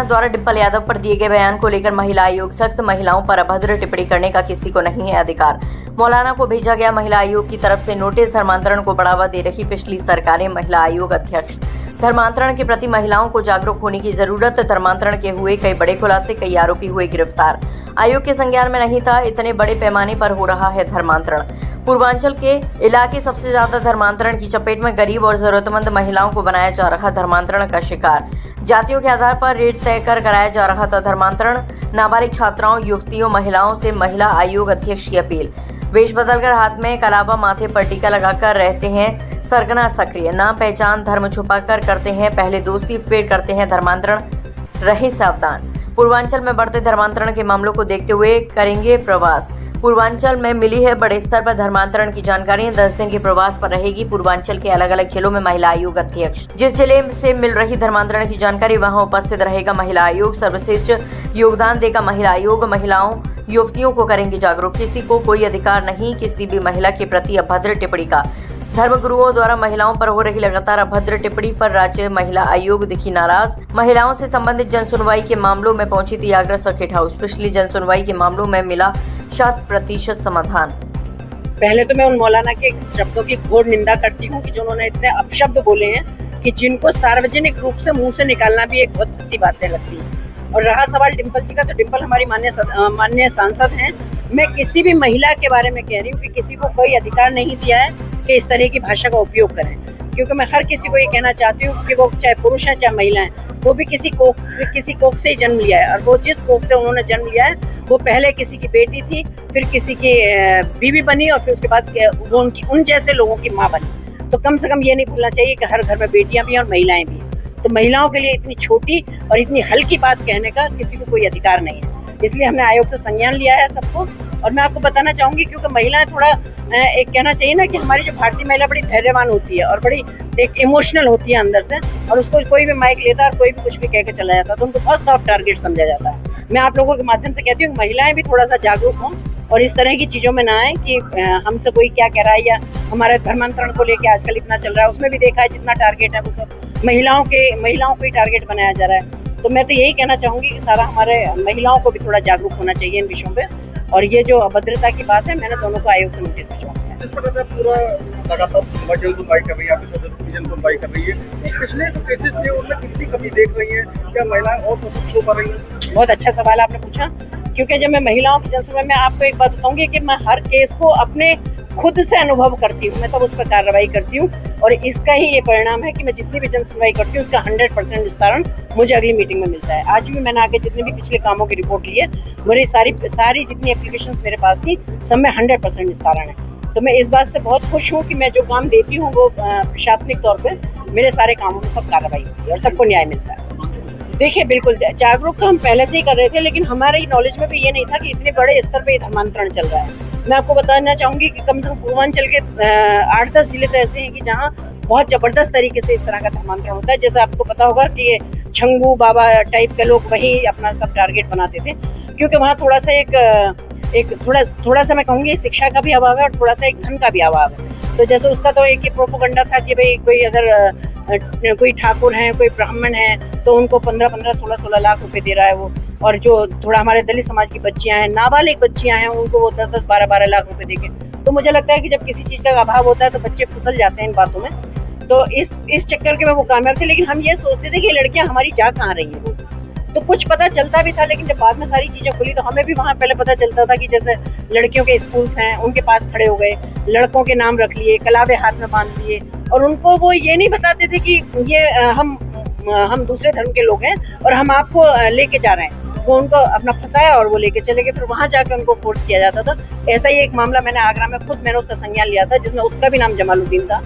द्वारा डिम्पल यादव पर दिए गए बयान को लेकर महिला आयोग सख्त। महिलाओं पर अभद्र टिप्पणी करने का किसी को नहीं है अधिकार। मौलाना को भेजा गया महिला आयोग की तरफ से नोटिस। धर्मांतरण को बढ़ावा दे रही पिछली सरकारें। महिला आयोग अध्यक्ष। धर्मांतरण के प्रति महिलाओं को जागरूक होने की जरूरत। धर्मांतरण के हुए कई बड़े खुलासे, कई आरोपी हुए गिरफ्तार। आयोग के संज्ञान में नहीं था। इतने बड़े पैमाने पर हो रहा है धर्मांतरण। पूर्वांचल के इलाके सबसे ज्यादा धर्मांतरण की चपेट में। गरीब और जरूरतमंद महिलाओं को बनाया जा रहा धर्मांतरण का शिकार। जातियों के आधार पर रेट तय कर कराया जा रहा था धर्मांतरण। नाबालिग छात्राओं, युवतियों, महिलाओं से महिला आयोग अध्यक्ष की अपील। वेश बदलकर हाथ में कलावा, माथे पर टीका लगाकर रहते हैं सरगना सक्रिय। नाम पहचान धर्म छुपाकर करते हैं पहले दोस्ती, फिर करते हैं धर्मांतरण। रहे सावधान। पूर्वांचल में बढ़ते धर्मांतरण के मामलों को देखते हुए करेंगे प्रवास। पूर्वांचल में मिली है बड़े स्तर पर धर्मांतरण की जानकारी। 10 दिन के प्रवास पर रहेगी पूर्वांचल के अलग अलग जिलों में महिला आयोग अध्यक्ष। जिस जिले से मिल रही धर्मांतरण की जानकारी वहां उपस्थित रहेगा महिला आयोग। सर्वश्रेष्ठ योगदान देगा महिला आयोग। महिलाओं, युवतियों को करेंगे जागरूक। किसी को कोई अधिकार नहीं किसी भी महिला के प्रति अभद्र टिप्पणी का। धर्म गुरुओं द्वारा महिलाओं पर हो रही लगातार अभद्र टिप्पणी पर राज्य महिला आयोग दिखी नाराज। महिलाओं से संबंधित जन सुनवाई के मामलों में पहुंची थी आगरा सर्किट हाउस। पिछली जन सुनवाई के मामलों में मिला 100% समाधान। पहले तो मैं उन मौलाना के शब्दों की घोर निंदा करती हूँ कि जो उन्होंने इतने अपशब्द बोले हैं कि जिनको सार्वजनिक रूप से मुंह से निकालना भी एक बहुत बड़ी बातें लगती है। और रहा सवाल डिम्पल जी का, तो डिम्पल हमारी माननीय सांसद हैं। मैं किसी भी महिला के बारे में कह रही हूँ कि किसी को कोई अधिकार नहीं दिया है कि इस तरह की भाषा का उपयोग करें, क्योंकि मैं हर किसी को ये कहना चाहती हूँ कि वो चाहे पुरुष हैं चाहे महिला हैं, वो भी किसी कोख से ही जन्म लिया है। और वो जिस कोख से उन्होंने जन्म लिया है वो पहले किसी की बेटी थी, फिर किसी की बीवी बनी और फिर उसके बाद वो उन जैसे लोगों की माँ बनी। तो कम से कम ये नहीं भूलना चाहिए कि हर घर में बेटियां भी हैं और महिलाएं भी हैं। तो महिलाओं के लिए इतनी छोटी और इतनी हल्की बात कहने का किसी को कोई अधिकार नहीं है। इसलिए हमने आयोग से संज्ञान लिया है सबको। और मैं आपको बताना चाहूंगी, क्योंकि महिलाएं थोड़ा एक कहना चाहिए ना कि हमारी जो भारतीय महिला बड़ी धैर्यवान होती है और बड़ी एक इमोशनल होती है अंदर से, और उसको कोई भी माइक लेता है और कोई भी कुछ भी कह के चला जाता है तो उनको बहुत सॉफ्ट टारगेट समझा जाता है। मैं आप लोगों के माध्यम से कहती हूँ कि महिलाएं भी थोड़ा सा जागरूक हों और इस तरह की चीजों में ना आए कि हमसे कोई क्या कह रहा है, या हमारे धर्मांतरण को लेकर आजकल इतना चल रहा है, उसमें भी देखा है जितना टारगेट है वो सब महिलाओं को ही टारगेट बनाया जा रहा है। तो मैं तो यही कहना चाहूंगी कि सारा हमारे महिलाओं को भी थोड़ा जागरूक होना चाहिए इन विषयों पे। और ये जो अभद्रता की बात है, मैंने दोनों को आयोग से नोटिस भिजवाया है। जिस प्रकार से पूरा लगातार सुनवाई कर रही है, आपकी सबसे सुनवाई कर रही है, पिछले जो केसेस थे उनमें कितनी कमी देख रही है? क्या महिलाएं और सशक्त हो पा रही हैं? बहुत अच्छा सवाल आपने पूछा, क्योंकि जब मैं महिलाओं की जनसुनवाई में आपको एक बात बताऊंगी कि मैं हर केस को अपने खुद से अनुभव करती हूँ, मैं तब उस पर कार्रवाई करती हूँ। और इसका ही ये परिणाम है कि मैं जितनी भी जन सुनवाई करती हूँ उसका 100% निस्तारण मुझे अगली मीटिंग में मिलता है। आज भी मैंने आके जितने भी पिछले कामों की रिपोर्ट ली है, मेरी सारी जितनी एप्लीकेशंस मेरे पास थी सब में 100% निस्तारण है। तो मैं इस बात से बहुत खुश हूँ कि मैं जो काम देती हूँ वो प्रशासनिक तौर पर मेरे सारे कामों में सब कार्रवाई होती है और सबको न्याय मिलता है। देखिए, बिल्कुल जागरूक हम पहले से ही कर रहे थे, लेकिन हमारे नॉलेज में भी ये नहीं था कि इतने बड़े स्तर पे धर्मांतरण चल रहा है। मैं आपको बताना चाहूंगी कि कम से कम पूर्वांचल के 8-10 जिले तो ऐसे हैं कि जहाँ बहुत जबरदस्त तरीके से इस तरह का धर्मांतरण होता है। जैसे आपको पता होगा कि छंगू बाबा टाइप के लोग वही अपना सब टारगेट बनाते थे, क्योंकि वहाँ थोड़ा सा थोड़ा सा मैं कहूँगी शिक्षा का भी अभाव है और थोड़ा सा एक धन का भी अभाव है। तो जैसे उसका तो एक ही प्रोपोगंडा था कि भाई कोई अगर कोई ठाकुर है, कोई ब्राह्मण है, तो उनको 15-15, 16-16 लाख रुपए दे रहा है वो। और जो थोड़ा हमारे दलित समाज की बच्चियां हैं, नाबालिग बच्चियां हैं, उनको वो 10-10, 12-12 लाख रुपए देके। तो मुझे लगता है कि जब किसी चीज का अभाव होता है तो बच्चे फिसल जाते हैं इन बातों में। तो इस चक्कर के में वो कामयाब थे, लेकिन हम ये सोचते थे कि लड़कियां हमारी जा कहाँ रही है। तो कुछ पता चलता भी था, लेकिन जब बाद में सारी चीजें खुली तो हमें भी वहाँ पहले पता चलता था कि जैसे लड़कियों के स्कूल्स हैं उनके पास खड़े हो गए, लड़कों के नाम रख लिए, कलावे हाथ में बांध लिए, और उनको वो ये नहीं बताते थे कि ये हम दूसरे धर्म के लोग हैं और हम आपको लेके जा रहे हैं। वो उनको अपना फंसाया और वो लेके चले गए, फिर वहां जाकर उनको फोर्स किया जाता था। ऐसा ही एक मामला मैंने आगरा में मैंने उसका संज्ञान लिया था, जिसमें उसका भी नाम जमालुद्दीन था।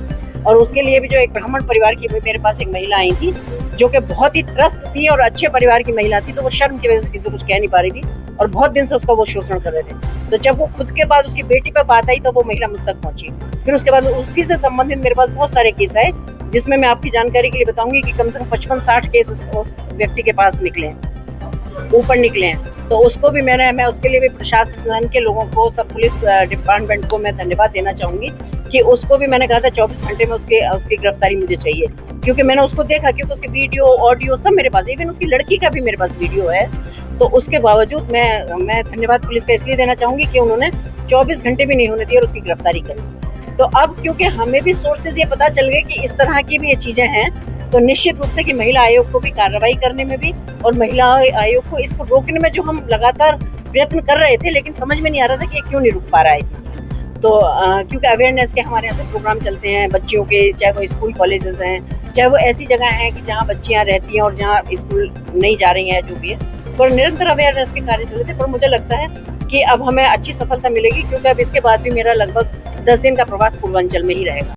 और उसके लिए भी जो एक ब्राह्मण परिवार की मेरे पास एक महिला आई थी जो कि बहुत ही त्रस्त थी और अच्छे परिवार की महिला थी, तो वो शर्म की वजह से किसी को कुछ कह नहीं पा रही थी और बहुत दिन से उसका वो शोषण कर रहे थे। तो जब वो खुद के बाद उसकी बेटी पर बात आई तो वो महिला मुझ तक पहुंची। फिर उसके बाद उसी से संबंधित मेरे पास बहुत सारे केस आए, जिसमें मैं आपकी जानकारी के लिए बताऊंगी कि कम से कम 55-60 केस उस व्यक्ति के पास ऊपर निकले हैं। तो उसको भी मैं उसके लिए भी प्रशासन के लोगों को, सब पुलिस डिपार्टमेंट को मैं धन्यवाद देना चाहूंगी कि उसको भी मैंने कहा था 24 घंटे में उसकी गिरफ्तारी मुझे चाहिए, क्योंकि मैंने उसको देखा, क्योंकि उसके वीडियो ऑडियो सब मेरे पास, इवन उसकी लड़की का भी मेरे पास वीडियो है। तो उसके बावजूद मैं धन्यवाद पुलिस का इसलिए देना चाहूंगी कि उन्होंने 24 घंटे भी नहीं होने दिए और उसकी गिरफ्तारी करी। तो अब क्योंकि हमें भी सोर्सेज ये पता चल गए कि इस तरह की भी ये चीजें हैं, तो निश्चित रूप से कि महिला आयोग को भी कार्रवाई करने में भी और महिला आयोग को इसको रोकने में जो हम लगातार प्रयत्न कर रहे थे, लेकिन समझ में नहीं आ रहा था कि ये क्यों नहीं रुक पा रहा है इतना। तो क्योंकि अवेयरनेस के हमारे यहाँ से प्रोग्राम चलते हैं बच्चियों के, चाहे वो स्कूल कॉलेजेस हैं, चाहे वो ऐसी जगह हैं कि जहाँ बच्चियाँ रहती हैं और जहाँ स्कूल नहीं जा रही हैं, जो भी है, पर निरंतर अवेयरनेस के कार्य चलते थे। पर मुझे लगता है कि अब हमें अच्छी सफलता मिलेगी, क्योंकि अब इसके बाद भी मेरा लगभग 10 दिन का प्रवास पूर्वांचल में ही रहेगा।